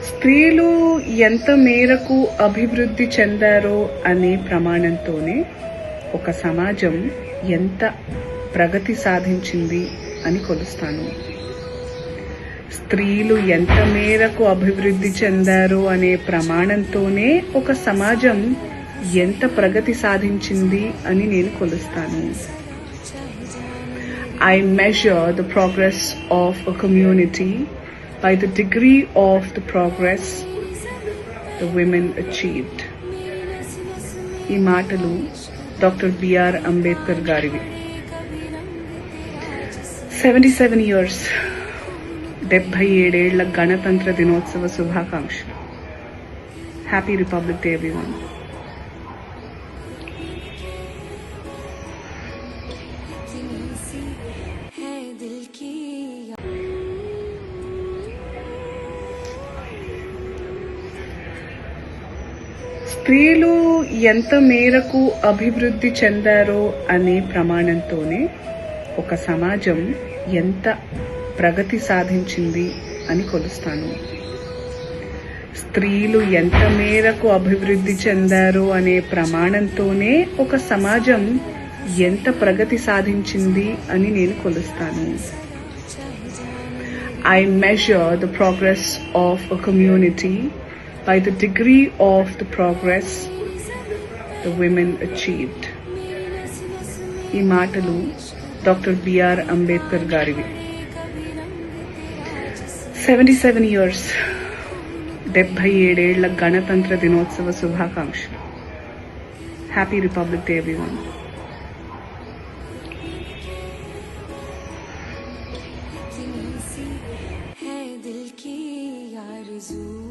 స్త్రీలు ఎంత మేరకు అభివృద్ధి చెందారో అనే ప్రమాణంతోనే ఒక సమాజం ఎంత ప్రగతి సాధించింది అని కొలుస్తాను. స్త్రీలు ఎంత మేరకు అభివృద్ధి చెందారో అనే ప్రమాణంతోనే ఒక సమాజం ఎంత ప్రగతి సాధించింది అని నేను కొలుస్తాను. I measure the progress of a community by the degree of the progress the women achieved. ఈ మాటలు డాక్టర్ బిఆర్ అంబేద్కర్ గారివి. 77 years 77 గణతంత్ర దినోత్సవ శుభాకాంక్షలు. Happy republic day everyone. స్త్రీలు ఎంత మేరకు అభివృద్ధి చెందారో అనే ప్రమాణంతోనే ఒక సమాజం ఎంత ప్రగతి సాధించింది అని కొలుస్తాను. స్త్రీలు ఎంత మేరకు అభివృద్ధి చెందారో అనే ప్రమాణంతోనే ఒక సమాజం ఎంత ప్రగతి సాధించింది అని నేను కొలుస్తాను. I measure the progress of a community by the degree of the progress the women achieved. ఈ మాటలు డాక్టర్ బిఆర్ అంబేద్కర్ గారివి. 77 years 77 గణతంత్ర దినోత్సవ శుభాకాంక్షలు. Happy republic day everyone. है दिल की आरज़ू